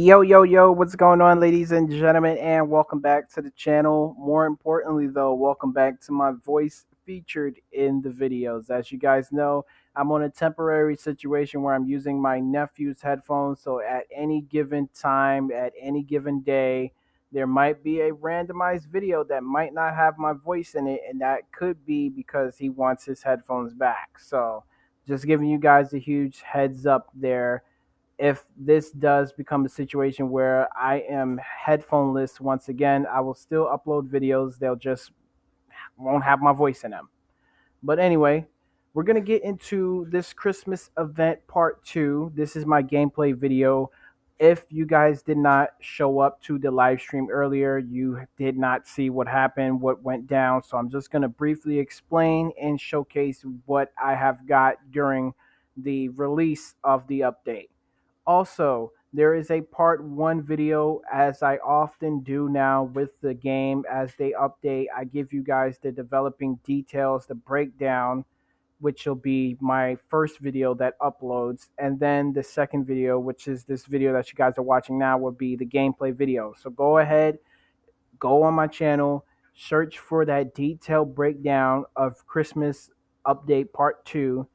Yo, what's going on, ladies and gentlemen, and welcome back to the channel. More importantly, though, welcome back to my voice featured in the videos. As you guys know, I'm on a temporary situation where I'm using my nephew's headphones, so at any given time, at any given day, there might be a randomized video that might not have my voice in it, and that could be because he wants his headphones back. So, just giving you guys a huge heads up there if this does become a situation where I am headphoneless once again, I will still upload videos. They'll just won't have my voice in them. But anyway, we're going to get into this Christmas event part 2. This is my gameplay video. If you guys did not show up to the live stream earlier, you did not see what happened, what went down. So I'm just going to briefly explain and showcase what I have got during the release of the update. Also, there is a part 1 video, as I often do now with the game. As they update, I give you guys the developing details, the breakdown, which will be my first video that uploads. And then the second video, which is this video that you guys are watching now, will be the gameplay video. So go ahead, go on my channel, search for that detailed breakdown of Christmas update part 2,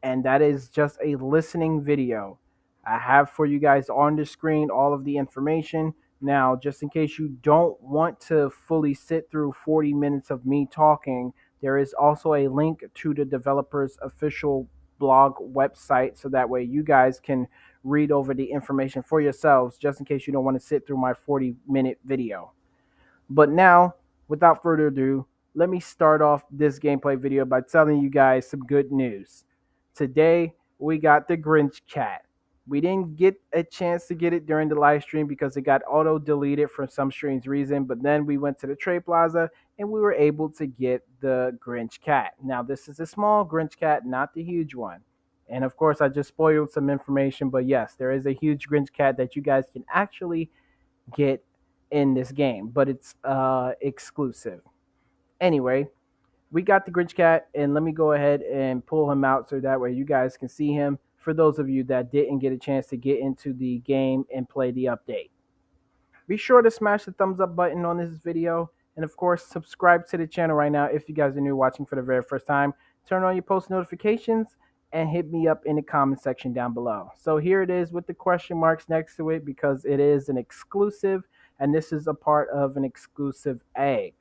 and that is just a listening video. I have for you guys on the screen all of the information. Now, just in case you don't want to fully sit through 40 minutes of me talking, there is also a link to the developer's official blog website, so that way you guys can read over the information for yourselves, just in case you don't want to sit through my 40-minute video. But now, without further ado, let me start off this gameplay video by telling you guys some good news. Today, we got the Grinch Cat. We didn't get a chance to get it during the live stream because it got auto deleted for some strange reason, but then we went to the trade plaza and we were able to get the Grinch Cat. Now, this is a small Grinch Cat, not the huge one. And of course, I just spoiled some information, but yes, there is a huge Grinch Cat that you guys can actually get in this game, but it's exclusive. Anyway, we got the Grinch Cat, and let me go ahead and pull him out so that way you guys can see him for those of you that didn't get a chance to get into the game and play the update. Be sure to smash the thumbs up button on this video, and of course, subscribe to the channel right now if you guys are new watching for the very first time. Turn on your post notifications and hit me up in the comment section down below. So here it is with the question marks next to it because it is an exclusive, and this is a part of an exclusive egg.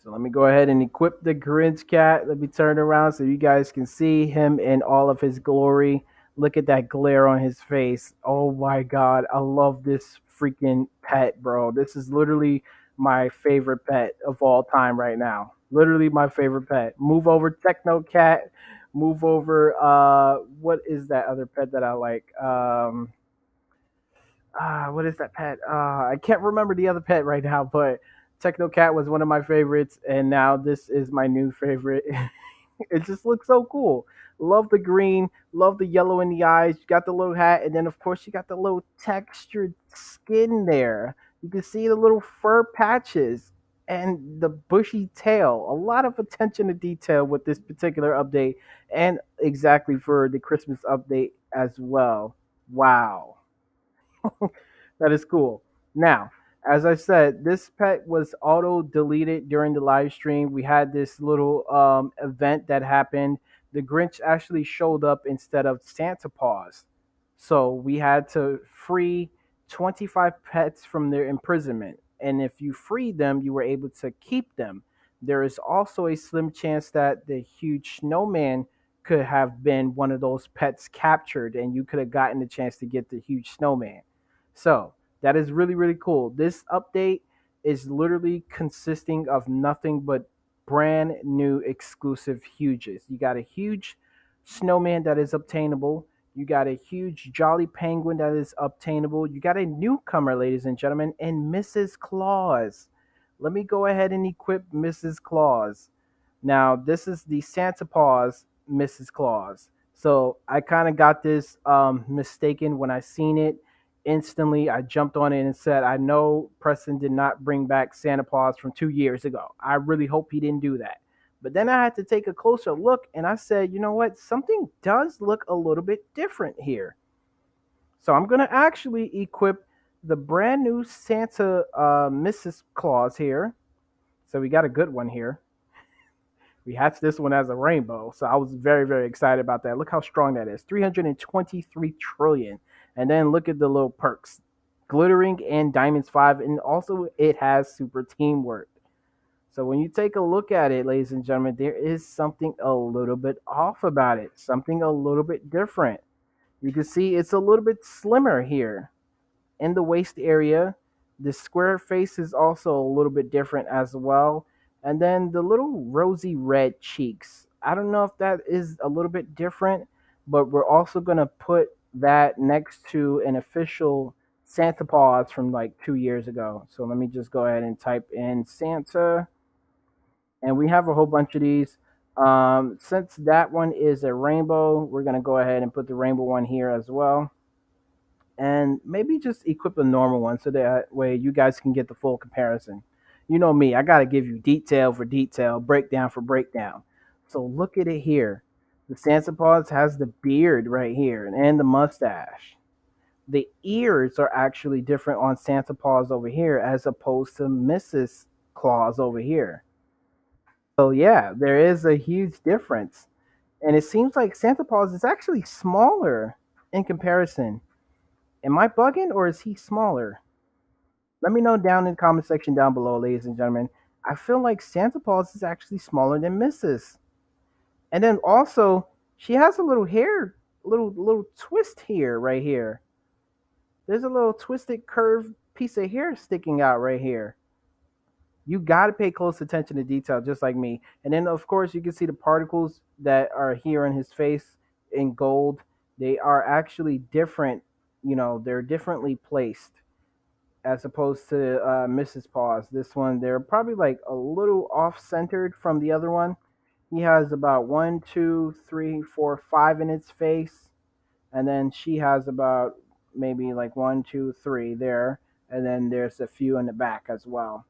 So let me go ahead and equip the Grinch Cat. Let me turn around so you guys can see him in all of his glory. Look at that glare on his face. Oh my god, I love this freaking pet, bro. This is literally my favorite pet of all time right now. Literally my favorite pet. Move over, Techno Cat. Move over, what is that other pet that I like? What is that pet? I can't remember the other pet right now, but Techno Cat was one of my favorites, and now this is my new favorite. It just looks so cool. Love the green, love the yellow in the eyes. You got the little hat, and then of course you got the little textured skin there. You can see the little fur patches and the bushy tail. A lot of attention to detail with this particular update, and exactly for the Christmas update as well. Wow. That is cool. Now, as I said, this pet was auto deleted during the live stream. We had this little event that happened. The Grinch actually showed up instead of Santa Paws. So we had to free 25 pets from their imprisonment. And if you freed them, you were able to keep them. There is also a slim chance that the huge snowman could have been one of those pets captured, and you could have gotten the chance to get the huge snowman. So that is really, really cool. This update is literally consisting of nothing but brand new exclusive huges. You got a huge snowman that is obtainable. You got a huge jolly penguin that is obtainable. You got a newcomer, ladies and gentlemen, and Mrs. Claus. Let me go ahead and equip Mrs. Claus. Now, this is the Santa Paws Mrs. Claus. So I kind of got this mistaken when I seen it. Instantly, I jumped on it and said, I know Preston did not bring back Santa Claus from 2 years ago. I really hope he didn't do that. But then I had to take a closer look and I said, you know what? Something does look a little bit different here. So I'm gonna actually equip the brand new Santa Mrs. Claus here. So we got a good one here. We hatched this one as a rainbow, so I was very, very excited about that. Look how strong that is, 323 trillion. And then look at the little perks, glittering and diamonds 5, and also it has super teamwork. So when you take a look at it, ladies and gentlemen, there is something a little bit off about it, something a little bit different. You can see it's a little bit slimmer here in the waist area. The square face is also a little bit different as well. And then the little rosy red cheeks. I don't know if that is a little bit different, but we're also going to put that next to an official Santa Paws from like 2 years ago. So let me just go ahead and type in Santa. And we have a whole bunch of these. Since that one is a rainbow, we're going to go ahead and put the rainbow one here as well, and maybe just equip a normal one so that way you guys can get the full comparison. You know me, I got to give you detail for detail, breakdown for breakdown. So look at it here. The Santa Claus has the beard right here and the mustache. The ears are actually different on Santa Claus over here as opposed to Mrs. Claus over here. So yeah, there is a huge difference. And it seems like Santa Claus is actually smaller in comparison. Am I bugging or is he smaller? Let me know down in the comment section down below, ladies and gentlemen. I feel like Santa Claus is actually smaller than Mrs. And then also, she has a little hair, little twist here, right here. There's a little twisted curved piece of hair sticking out right here. You got to pay close attention to detail, just like me. And then, of course, you can see the particles that are here on his face in gold. They are actually different. They're differently placed as opposed to Mrs. Paws. This one, they're probably like a little off centered from the other one. He has about one, two, three, four, five in its face, and then she has about maybe like one, two, three there, and then there's a few in the back as well.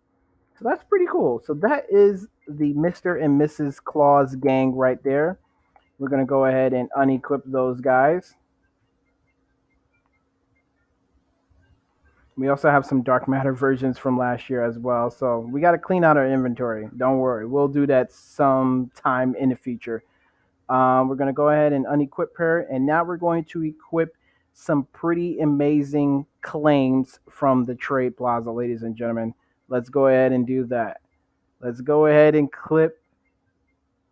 So that's pretty cool. So that is the Mr. and Mrs. Claus gang right there. We're gonna go ahead and unequip those guys. We also have some dark matter versions from last year as well. So we got to clean out our inventory. Don't worry. We'll do that sometime in the future. We're going to go ahead and unequip her. And now we're going to equip some pretty amazing claims from the trade plaza, ladies and gentlemen. Let's go ahead and do that. Let's go ahead and clip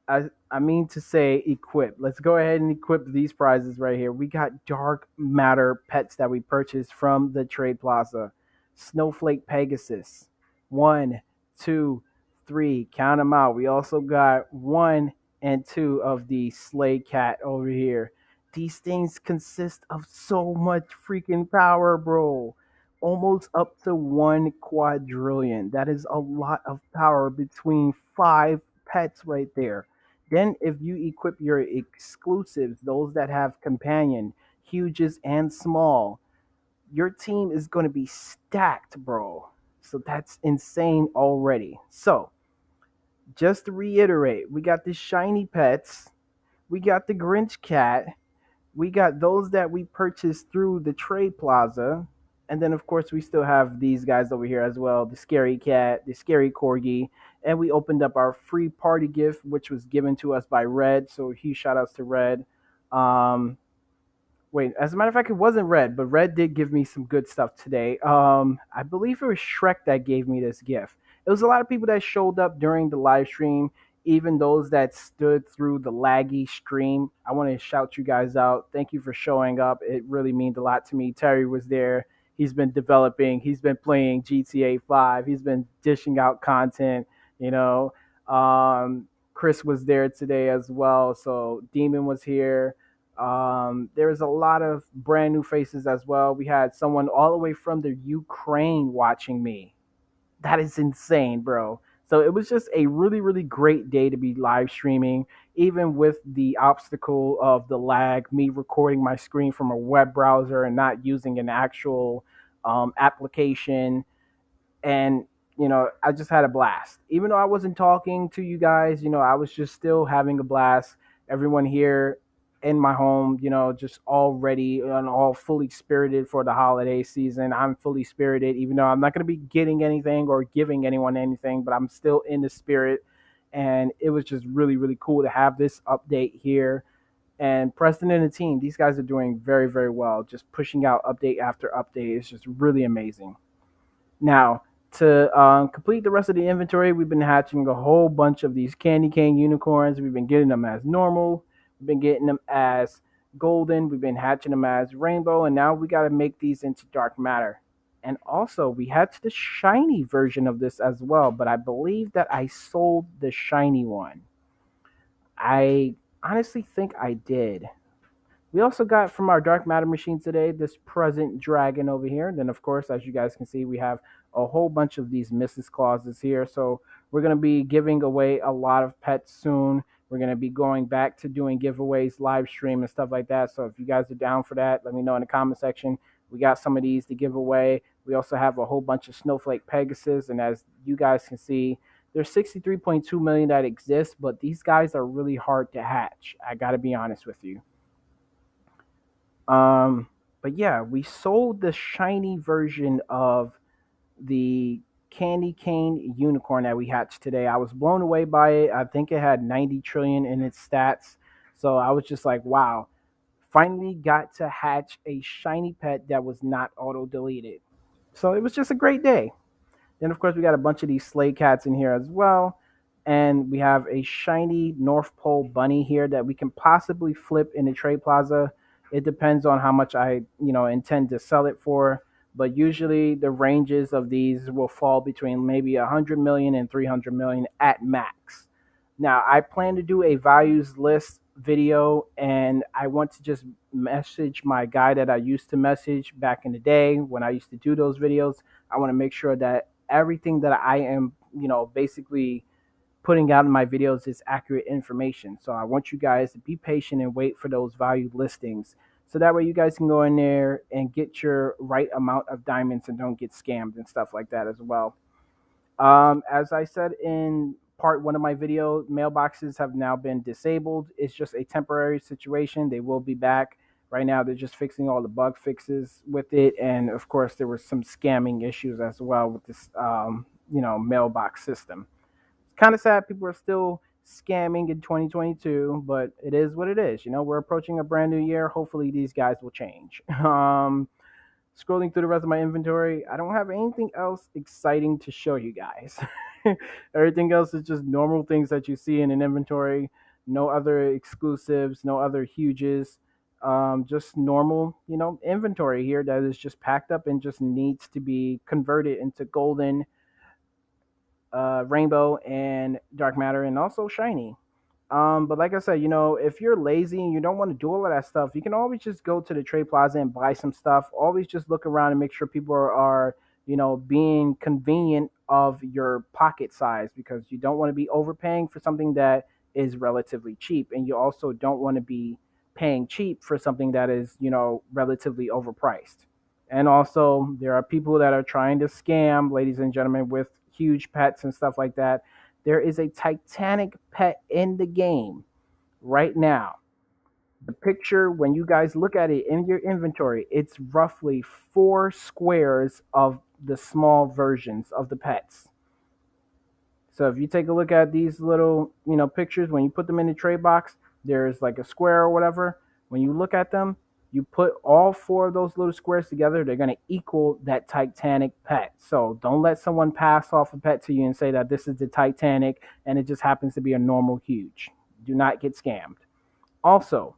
I mean to say equip. Let's go ahead and equip these prizes right here. We got dark matter pets that we purchased from the trade plaza. Snowflake Pegasus. One, two, three. Count them out. We also got one and two of the Slay Cat over here. These things consist of so much freaking power, bro. Almost up to 1 quadrillion. That is a lot of power between five pets right there. Then, if you equip your exclusives, those that have companion, huges and small, your team is going to be stacked, bro. So that's insane already. So, just to reiterate, we got the shiny pets, we got the Grinch cat, we got those that we purchased through the trade plaza, and then of course we still have these guys over here as well, the scary cat, the scary corgi, and we opened up our free party gift which was given to us by Red, so huge shout outs to Red. um Wait, as a matter of fact, it wasn't Red, but Red did give me some good stuff today. I believe it was Shrek that gave me this gift. It was a lot of people that showed up during the live stream, even those that stood through the laggy stream. I want to shout you guys out. Thank you for showing up. It really means a lot to me. Terry was there. He's been developing. He's been playing GTA 5. He's been dishing out content. You know, Chris was there today as well. So Demon was here. There was a lot of brand new faces as well. We had someone all the way from the Ukraine watching me. That is insane, bro. So it was just a really, really great day to be live streaming, even with the obstacle of the lag, me recording my screen from a web browser and not using an actual application. And I just had a blast, even though I wasn't talking to you guys. I was just still having a blast. Everyone here in my home, just all ready and all fully spirited for the holiday season. I'm fully spirited, even though I'm not going to be getting anything or giving anyone anything, but I'm still in the spirit. And it was just really, really cool to have this update here. And Preston and the team, these guys are doing very, very well. Just pushing out update after update is just really amazing. Now, to complete the rest of the inventory, we've been hatching a whole bunch of these candy cane unicorns. We've been getting them as normal. We've been getting them as golden. We've been hatching them as rainbow. And now we got to make these into dark matter. And also, we hatched the shiny version of this as well. But I believe that I sold the shiny one. I honestly think I did. We also got from our dark matter machine today this present dragon over here. And then, of course, as you guys can see, we have a whole bunch of these Mrs. Clauses here. So we're going to be giving away a lot of pets soon. We're going to be going back to doing giveaways, live stream, and stuff like that. So if you guys are down for that, let me know in the comment section. We got some of these to give away. We also have a whole bunch of Snowflake Pegasus. And as you guys can see, there's 63.2 million that exist, but these guys are really hard to hatch. I got to be honest with you. Um, but yeah, we sold the shiny version of the candy cane unicorn that we hatched today. I was blown away by it. I think it had 90 trillion in its stats. So I was just like, wow, finally got to hatch a shiny pet that was not auto deleted. So it was just a great day. Then, of course, we got a bunch of these sleigh cats in here as well. And we have a shiny North Pole bunny here that we can possibly flip in the trade plaza. It depends on how much I, intend to sell it for. But usually the ranges of these will fall between maybe 100 million and 300 million at max. Now, I plan to do a values list video, and I want to just message my guy that I used to message back in the day when I used to do those videos. I want to make sure that everything that I am, basically putting out in my videos is accurate information. So I want you guys to be patient and wait for those value listings. So that way you guys can go in there and get your right amount of diamonds and don't get scammed and stuff like that as well. As I said in part one of my video, mailboxes have now been disabled. It's just a temporary situation. They will be back. Right now, they're just fixing all the bug fixes with it, and of course, there were some scamming issues as well with this, mailbox system. It's kind of sad people are still scamming in 2022, but it is what it is. We're approaching a brand new year. Hopefully, these guys will change. Scrolling through the rest of my inventory, I don't have anything else exciting to show you guys. Everything else is just normal things that you see in an inventory. No other exclusives, no other huges. Just normal, inventory here that is just packed up and just needs to be converted into golden, rainbow, and dark matter, and also shiny. But like I said, if you're lazy and you don't want to do all of that stuff, you can always just go to the trade plaza and buy some stuff. Always just look around and make sure people are being convenient of your pocket size, because you don't want to be overpaying for something that is relatively cheap, and you also don't want to be paying cheap for something that is, relatively overpriced. And also, there are people that are trying to scam, ladies and gentlemen, with huge pets and stuff like that. There is a Titanic pet in the game right now. The picture, when you guys look at it in your inventory, it's roughly 4 squares of the small versions of the pets. So if you take a look at these little, pictures, when you put them in the trade box, there's like a square or whatever. When you look at them, you put all 4 of those little squares together, they're going to equal that Titanic pet. So don't let someone pass off a pet to you and say that this is the Titanic and it just happens to be a normal huge. Do not get scammed. Also,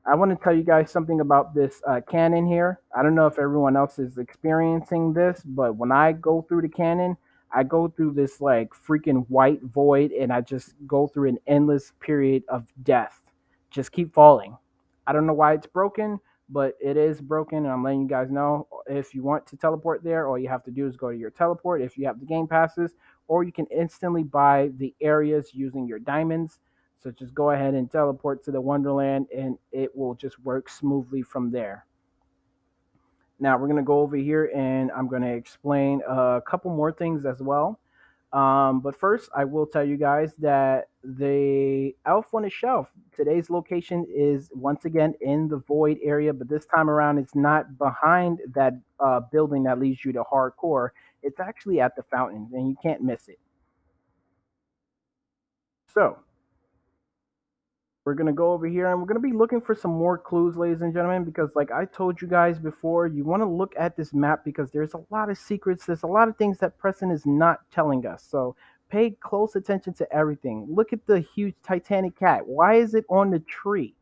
I want to tell you guys something about this cannon here. I don't know if everyone else is experiencing this, but when I go through the cannon, I go through this like freaking white void, and I just go through an endless period of death. Just keep falling. I don't know why it's broken, but it is broken, and I'm letting you guys know. If you want to teleport there, all you have to do is go to your teleport if you have the game passes, or you can instantly buy the areas using your diamonds. So just go ahead and teleport to the Wonderland, and it will just work smoothly from there. Now we're going to go over here, and I'm going to explain a couple more things as well. But first, I will tell you guys that the Elf on the Shelf, today's location is once again in the Void area, but this time around it's not behind that building that leads you to hardcore. It's actually at the fountain, and you can't miss it. So, we're gonna go over here and we're gonna be looking for some more clues, ladies and gentlemen, because like I told you guys before, you want to look at this map because there's a lot of secrets. There's a lot of things that Preston is not telling us. So pay close attention to everything. Look at the huge Titanic cat. Why is it on the tree?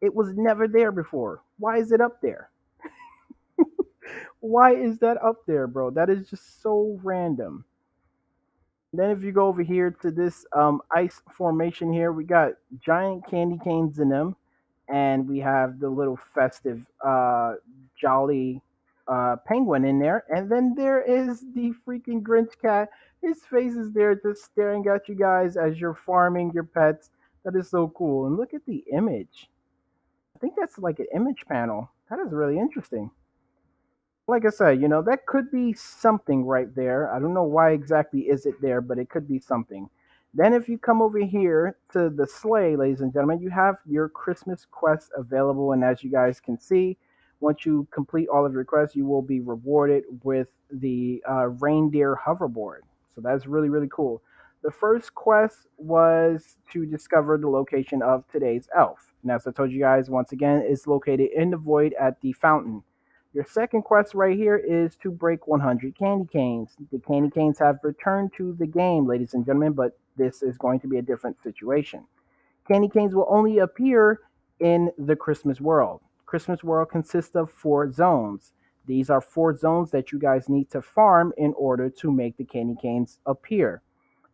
It was never there before. Why is it up there? Why is that up there, bro? That is just so random. Then if you go over here to this ice formation here, we got giant candy canes in them, and we have the little festive jolly penguin in there, and then there is the freaking Grinch cat. His face is there just staring at you guys as you're farming your pets. That is so cool. And look at the image. I think that's like an image panel. That is really interesting. Like I said, that could be something right there. I don't know why exactly is it there, but it could be something. Then if you come over here to the sleigh, ladies and gentlemen, you have your Christmas quest available. And as you guys can see, once you complete all of your quests, you will be rewarded with the reindeer hoverboard. So that's really, really cool. The first quest was to discover the location of today's elf. And as I told you guys, once again, it's located in the void at the fountain. Your second quest right here is to break 100 candy canes. The candy canes have returned to the game, ladies and gentlemen, but this is going to be a different situation. Candy canes will only appear in the Christmas world. Christmas world consists of 4 zones. These are 4 zones that you guys need to farm in order to make the candy canes appear.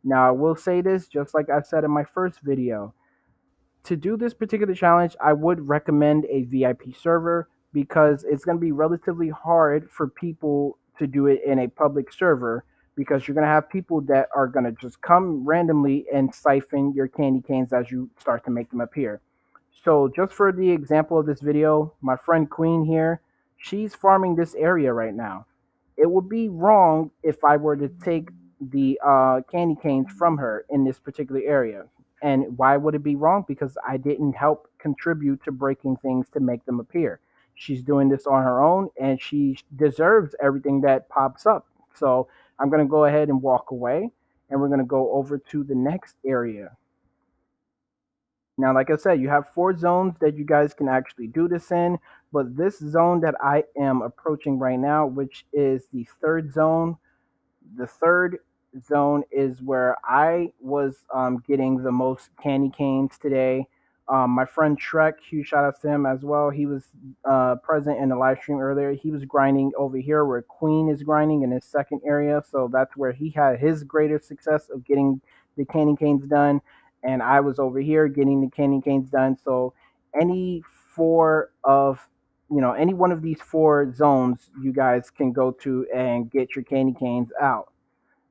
Now, I will say this, just like I said in my first video, to do this particular challenge, I would recommend a VIP server because it's going to be relatively hard for people to do it in a public server because you're going to have people that are going to just come randomly and siphon your candy canes as you start to make them appear. So, just for the example of this video, my friend Queen here, she's farming this area right now. It would be wrong if I were to take the candy canes from her in this particular area. And why would it be wrong? Because I didn't help contribute to breaking things to make them appear. She's doing this on her own and she deserves everything that pops up. So I'm going to go ahead and walk away and we're going to go over to the next area. Now, like I said, you have 4 zones that you guys can actually do this in, but this zone that I am approaching right now, which is the third zone, the third zone is where I was getting the most candy canes today. My friend Shrek, huge shout outs to him as well. He was present in the live stream earlier. He was grinding over here where Queen is grinding in his second area. So that's where he had his greater success of getting the candy canes done. And I was over here getting the candy canes done. So any four of any one of these 4 zones you guys can go to and get your candy canes out.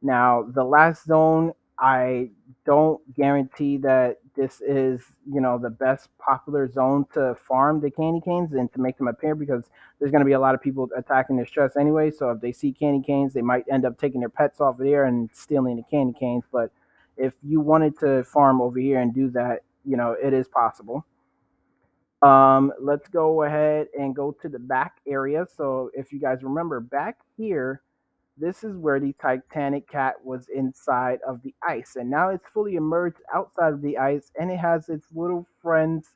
Now, the last zone, I don't guarantee that this is, the best popular zone to farm the candy canes and to make them appear because there's going to be a lot of people attacking their stress anyway. So if they see candy canes, they might end up taking their pets off of there and stealing the candy canes. But if you wanted to farm over here and do that, it is possible. Let's go ahead and go to the back area. So if you guys remember back here, this is where the Titanic cat was inside of the ice, and now it's fully emerged outside of the ice, and it has its little friends,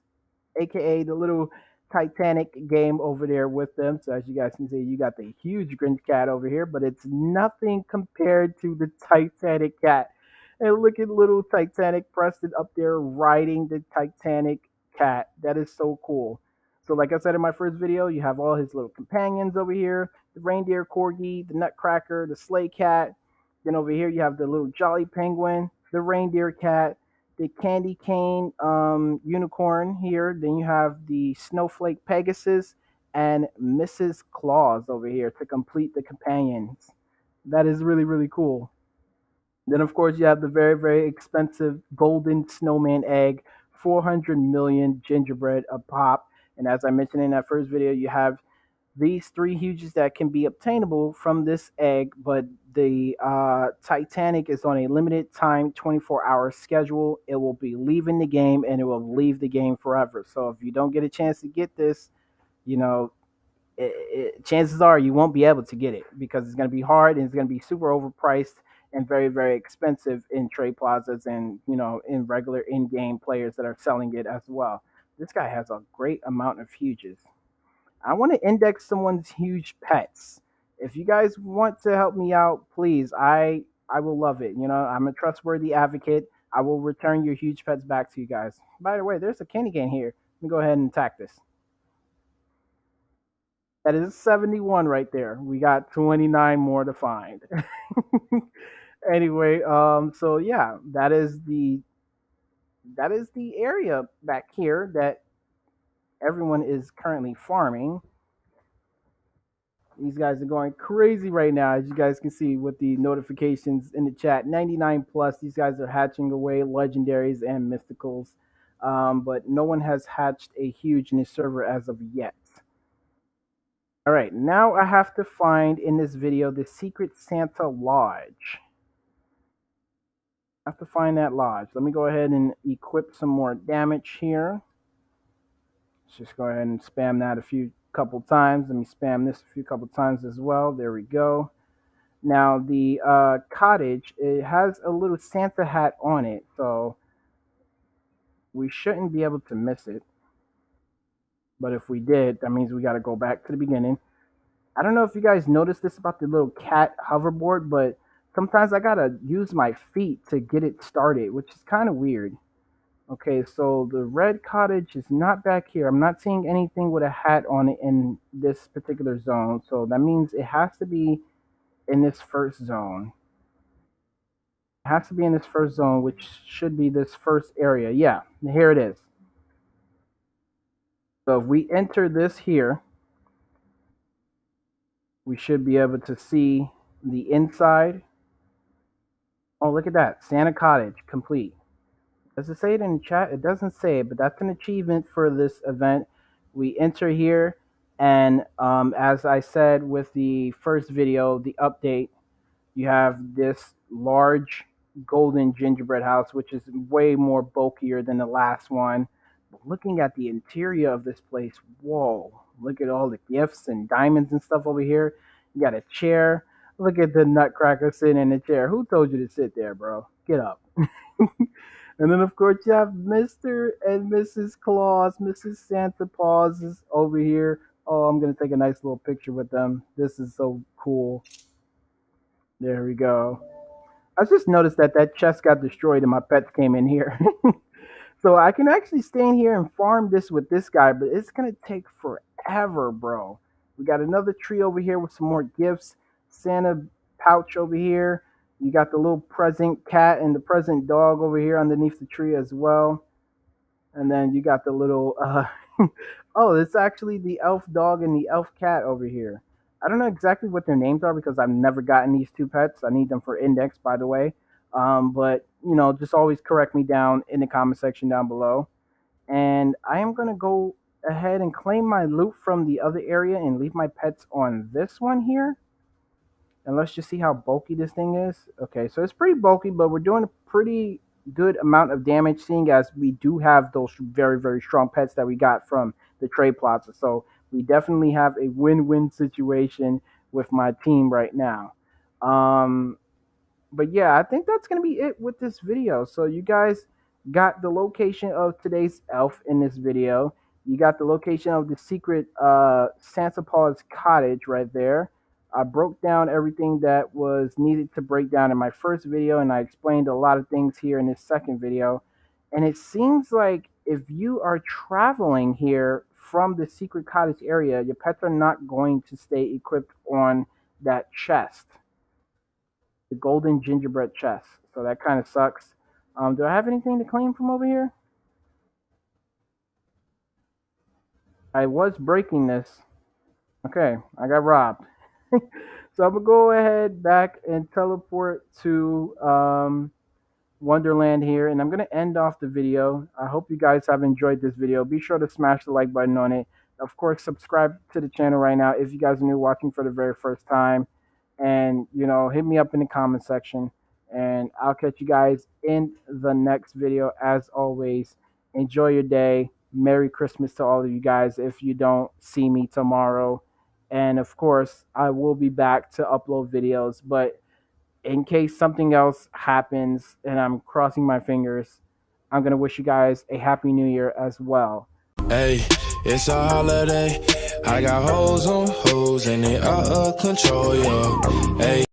aka the little Titanic game over there with them. So as you guys can see, you got the huge Grinch cat over here, but it's nothing compared to the Titanic cat. And look at little Titanic Preston up there riding the Titanic cat. That is so cool. So like I said in my first video, you have all his little companions over here, the reindeer corgi, the nutcracker, the sleigh cat. Then over here you have the little jolly penguin, the reindeer cat, the candy cane unicorn here. Then you have the snowflake Pegasus and Mrs. Claus over here to complete the companions. That is really, really cool. Then, of course, you have the very, very expensive golden snowman egg, 400 million gingerbread a pop. And as I mentioned in that first video, you have these three huges that can be obtainable from this egg, but the Titanic is on a limited time 24-hour schedule. It will be leaving the game and it will leave the game forever. So if you don't get a chance to get this, you know, chances are you won't be able to get it because it's going to be hard and it's going to be super overpriced and very, very expensive in trade plazas and, in regular in-game players that are selling it as well. This guy has a great amount of huges. I want to index someone's huge pets. If you guys want to help me out, please, I will love it. I'm a trustworthy advocate. I will return your huge pets back to you guys. By the way, there's a candy cane here. Let me go ahead and attack this. That is 71 right there. We got 29 more to find. Anyway, so yeah, that is the area back here that everyone is currently farming. These guys are going crazy right now, as you guys can see with the notifications in the chat. 99 plus. These guys are hatching away legendaries and mysticals, but no one has hatched a huge in this server as of yet. All right, now I have to find in this video the secret Santa lodge. I have to find that lodge. Let me go ahead and equip some more damage here. Let's just go ahead and spam that a few couple times. Let me spam this a few couple times as well. There we go. Now the cottage, it has a little Santa hat on it, so we shouldn't be able to miss it. But if we did, that means we got to go back to the beginning. I don't know if you guys noticed this about the little cat hoverboard, but sometimes I gotta use my feet to get it started, which is kind of weird. Okay, so the red cottage is not back here. I'm not seeing anything with a hat on it in this particular zone, so that means it has to be in this first zone. It has to be in this first zone, which should be this first area. Yeah, here it is. So if we enter this here, we should be able to see the inside. Oh, look at that. Santa Cottage, complete. Does it say it in the chat? It doesn't say it, but that's an achievement for this event. We enter here, and as I said with the first video, the update, you have this large golden gingerbread house, which is way more bulkier than the last one. But looking at the interior of this place, whoa, look at all the gifts and diamonds and stuff over here. You got a chair. Look at the nutcracker sitting in the chair. Who told you to sit there, bro? Get up. And then, of course, you have Mr. and Mrs. Claus, Mrs. Santa Claus is over here. Oh, I'm going to take a nice little picture with them. This is so cool. There we go. I just noticed that that chest got destroyed and my pets came in here. So I can actually stand here and farm this with this guy, but it's going to take forever, bro. We got another tree over here with some more gifts. Santa pouch over here. You got the little present cat and the present dog over here underneath the tree as well. And then you got the little, oh, it's actually the elf dog and the elf cat over here. I don't know exactly what their names are because I've never gotten these two pets. I need them for index, by the way. But, just always correct me down in the comment section down below. And I am going to go ahead and claim my loot from the other area and leave my pets on this one here. And let's just see how bulky this thing is. Okay, so it's pretty bulky, but we're doing a pretty good amount of damage, seeing as we do have those very, very strong pets that we got from the trade plaza. So we definitely have a win-win situation with my team right now. But yeah, I think that's going to be it with this video. So you guys got the location of today's elf in this video. You got the location of the secret Santa Paws cottage right there. I broke down everything that was needed to break down in my first video, and I explained a lot of things here in this second video. And it seems like if you are traveling here from the secret cottage area, your pets are not going to stay equipped on that chest, the golden gingerbread chest. So that kind of sucks. Do I have anything to claim from over here? I was breaking this. Okay, I got robbed. So I'm gonna go ahead back and teleport to Wonderland here, and I'm gonna end off the video. I hope you guys have enjoyed this video. Be sure to smash the like button on it. of course, subscribe to the channel right now if you guys are new watching for the very first time. And, hit me up in the comment section. And I'll catch you guys in the next video. As always, enjoy your day. Merry Christmas to all of you guys if you don't see me tomorrow. And of course, I will be back to upload videos. But in case something else happens and I'm crossing my fingers, I'm going to wish you guys a happy new year as well. Hey, it's a holiday. I got hoes on hoes and they out of control, yo. Hey.